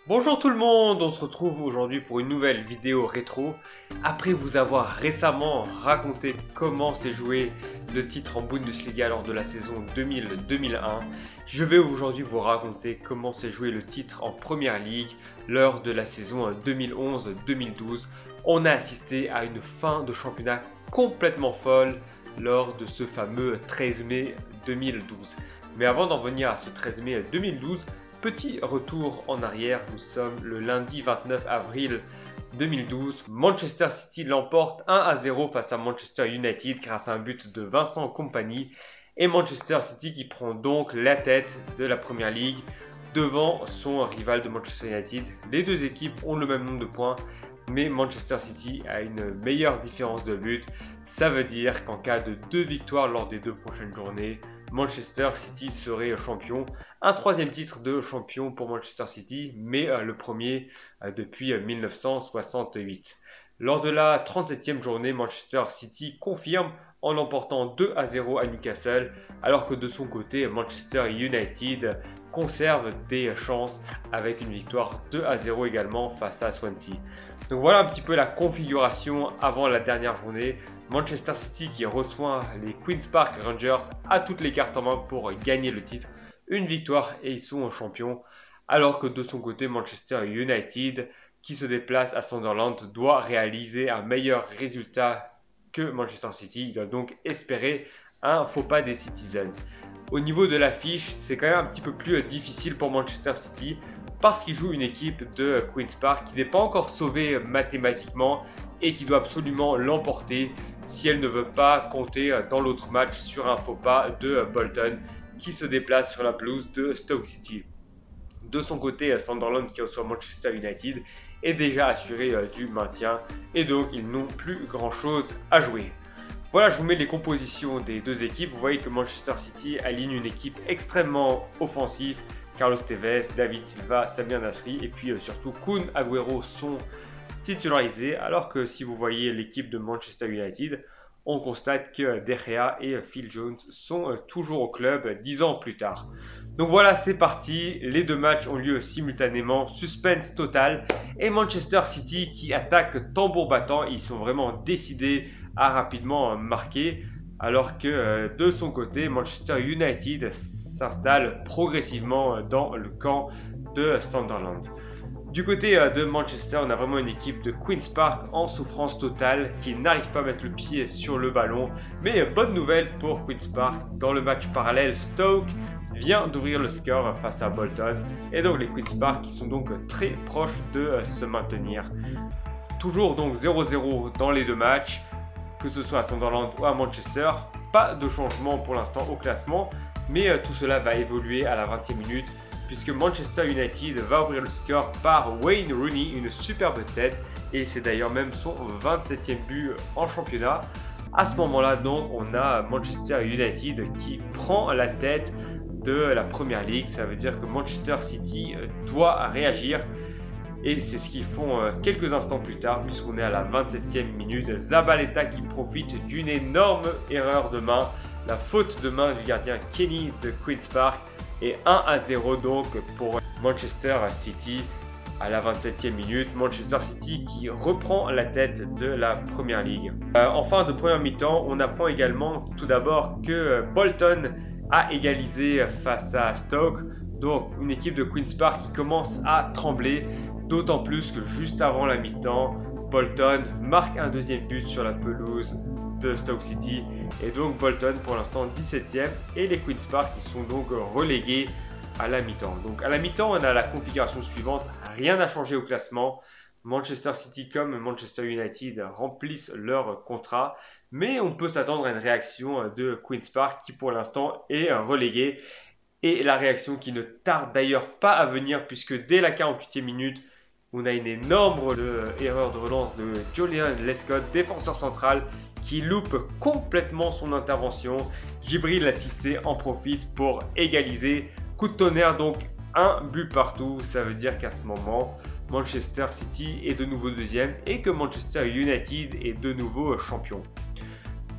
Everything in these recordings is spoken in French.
Bonjour tout le monde, on se retrouve aujourd'hui pour une nouvelle vidéo rétro. Après vous avoir récemment raconté comment s'est joué le titre en Bundesliga lors de la saison 2000-2001, je vais aujourd'hui vous raconter comment s'est joué le titre en Première Ligue lors de la saison 2011-2012. On a assisté à une fin de championnat complètement folle lors de ce fameux 13 mai 2012. Mais avant d'en venir à ce 13 mai 2012, petit retour en arrière, nous sommes le lundi 29 avril 2012. Manchester City l'emporte 1-0 face à Manchester United grâce à un but de Vincent Kompany. Et Manchester City qui prend donc la tête de la Première Ligue devant son rival de Manchester United. Les deux équipes ont le même nombre de points, mais Manchester City a une meilleure différence de but. Ça veut dire qu'en cas de 2 victoires lors des 2 prochaines journées, Manchester City serait champion. Un troisième titre de champion pour Manchester City, mais le premier depuis 1968. Lors de la 37e journée, Manchester City confirme en l'emportant 2-0 à Newcastle, alors que de son côté, Manchester United conserve des chances avec une victoire 2-0 également face à Swansea. Donc voilà un petit peu la configuration avant la dernière journée. Manchester City qui reçoit les Queen's Park Rangers a toutes les cartes en main pour gagner le titre. Une victoire et ils sont champions. Alors que de son côté, Manchester United qui se déplace à Sunderland doit réaliser un meilleur résultat que Manchester City. Il doit donc espérer un faux pas des Citizens. Au niveau de l'affiche, c'est quand même un petit peu plus difficile pour Manchester City parce qu'il joue une équipe de Queen's Park qui n'est pas encore sauvée mathématiquement et qui doit absolument l'emporter si elle ne veut pas compter dans l'autre match sur un faux pas de Bolton qui se déplace sur la pelouse de Stoke City. De son côté, Sunderland qui reçoit Manchester United est déjà assuré du maintien et donc ils n'ont plus grand chose à jouer. Voilà, je vous mets les compositions des deux équipes. Vous voyez que Manchester City aligne une équipe extrêmement offensive. Carlos Tevez, David Silva, Samir Nasri et puis surtout Kun Agüero sont titularisés. Alors que si vous voyez l'équipe de Manchester United, on constate que De Gea et Phil Jones sont toujours au club 10 ans plus tard. Donc voilà, c'est parti. Les deux matchs ont lieu simultanément. Suspense total. Et Manchester City qui attaque tambour battant. Ils sont vraiment décidés à rapidement marquer. Alors que de son côté, Manchester United s'installe progressivement dans le camp de Sunderland. Du côté de Manchester, on a vraiment une équipe de Queen's Park en souffrance totale qui n'arrive pas à mettre le pied sur le ballon. Mais bonne nouvelle pour Queen's Park, dans le match parallèle, Stoke vient d'ouvrir le score face à Bolton. Et donc les Queen's Park qui sont donc très proches de se maintenir. Toujours donc 0-0 dans les deux matchs, que ce soit à Sunderland ou à Manchester. Pas de changement pour l'instant au classement, mais tout cela va évoluer à la 20e minute. Puisque Manchester United va ouvrir le score par Wayne Rooney, une superbe tête, et c'est d'ailleurs même son 27e but en championnat. À ce moment-là, donc, on a Manchester United qui prend la tête de la Première Ligue. Ça veut dire que Manchester City doit réagir, et c'est ce qu'ils font quelques instants plus tard, puisqu'on est à la 27e minute. Zabaleta qui profite d'une énorme erreur de main, la faute de main du gardien Kenny de Queen's Park. Et 1-0 donc pour Manchester City à la 27e minute. Manchester City qui reprend la tête de la Première Ligue. En fin de première mi-temps, on apprend également tout d'abord que Bolton a égalisé face à Stoke. Donc une équipe de Queen's Park qui commence à trembler. D'autant plus que juste avant la mi-temps, Bolton marque un deuxième but sur la pelouse de Stoke City et donc Bolton pour l'instant 17e et les Queen's Park qui sont donc relégués à la mi-temps. Donc à la mi-temps on a la configuration suivante, rien n'a changé au classement. Manchester City comme Manchester United remplissent leur contrat, mais on peut s'attendre à une réaction de Queen's Park qui pour l'instant est relégué et la réaction qui ne tarde d'ailleurs pas à venir puisque dès la 48e minute on a une énorme erreur de relance de Julian Lescott, défenseur central, qui loupe complètement son intervention. Djibril Cissé en profite pour égaliser. Coup de tonnerre, donc un but partout. Ça veut dire qu'à ce moment, Manchester City est de nouveau deuxième et que Manchester United est de nouveau champion.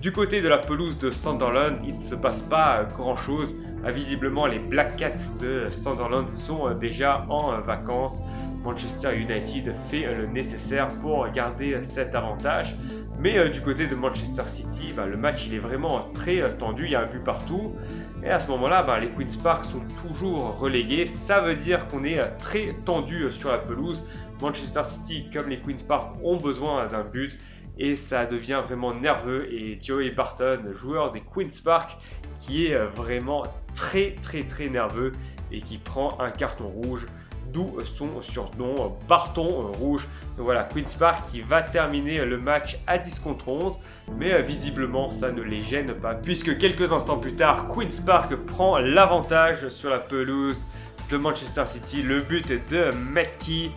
Du côté de la pelouse de Sunderland, il ne se passe pas grand chose. Visiblement, les Black Cats de Sunderland sont déjà en vacances. Manchester United fait le nécessaire pour garder cet avantage. Mais du côté de Manchester City, le match il est vraiment très tendu, il y a un but partout. Et à ce moment-là, les Queen's Park sont toujours relégués. Ça veut dire qu'on est très tendu sur la pelouse. Manchester City, comme les Queen's Park, ont besoin d'un but. Et ça devient vraiment nerveux. Et Joey Barton, joueur des Queen's Park, qui est vraiment très nerveux et qui prend un carton rouge. D'où son surnom Barton Rouge. Donc voilà, Queen's Park qui va terminer le match à 10 contre 11. Mais visiblement, ça ne les gêne pas. Puisque quelques instants plus tard, Queen's Park prend l'avantage sur la pelouse de Manchester City. Le but de Metki.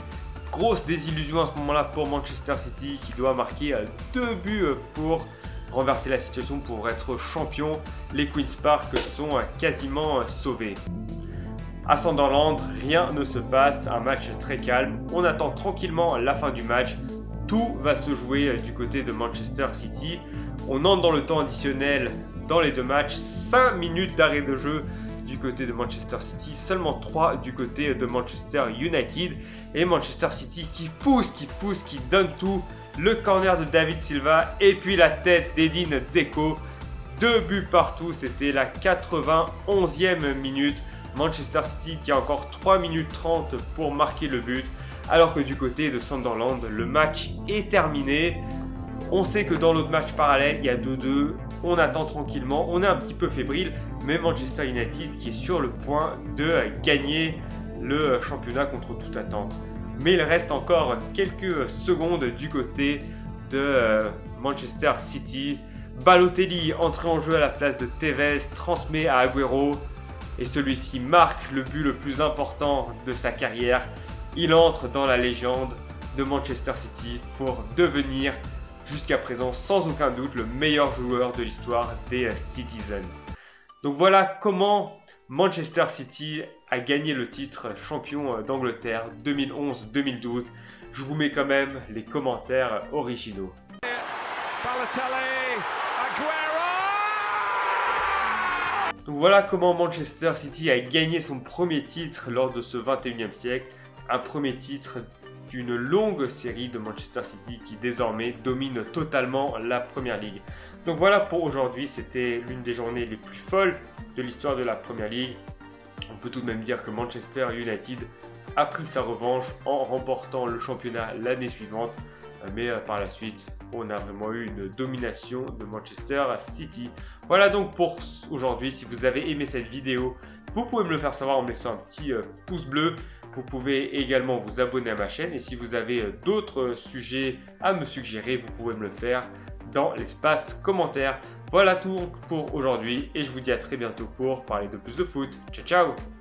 Grosse désillusion à ce moment-là pour Manchester City qui doit marquer 2 buts pour renverser la situation, pour être champion. Les Queen's Park sont quasiment sauvés. À Sunderland, rien ne se passe, un match très calme. On attend tranquillement la fin du match. Tout va se jouer du côté de Manchester City. On entre dans le temps additionnel dans les deux matchs. 5 minutes d'arrêt de jeu du côté de Manchester City, seulement 3 du côté de Manchester United. Et Manchester City qui pousse, qui donne tout. Le corner de David Silva et puis la tête d'Edin Dzeko. 2 buts partout, c'était la 91e minute. Manchester City qui a encore 3 minutes 30 pour marquer le but. Alors que du côté de Sunderland, le match est terminé. On sait que dans l'autre match parallèle, il y a 2-2. On attend tranquillement, on est un petit peu fébrile. Mais Manchester United qui est sur le point de gagner le championnat contre toute attente. Mais il reste encore quelques secondes du côté de Manchester City. Balotelli, entré en jeu à la place de Tevez, transmet à Agüero. Et celui-ci marque le but le plus important de sa carrière. Il entre dans la légende de Manchester City pour devenir jusqu'à présent sans aucun doute le meilleur joueur de l'histoire des Citizens. Donc voilà comment Manchester City a gagné le titre champion d'Angleterre 2011-2012. Je vous mets quand même les commentaires originaux. Donc voilà comment Manchester City a gagné son premier titre lors de ce 21e siècle. Un premier titre d'une longue série de Manchester City qui désormais domine totalement la Première Ligue. Donc voilà pour aujourd'hui, c'était l'une des journées les plus folles de l'histoire de la Première Ligue. On peut tout de même dire que Manchester United a pris sa revanche en remportant le championnat l'année suivante. Mais par la suite, on a vraiment eu une domination de Manchester City. Voilà donc pour aujourd'hui. Si vous avez aimé cette vidéo, vous pouvez me le faire savoir en me laissant un petit pouce bleu. Vous pouvez également vous abonner à ma chaîne. Et si vous avez d'autres sujets à me suggérer, vous pouvez me le faire dans l'espace commentaire. Voilà tout pour aujourd'hui. Et je vous dis à très bientôt pour parler de plus de foot. Ciao, ciao!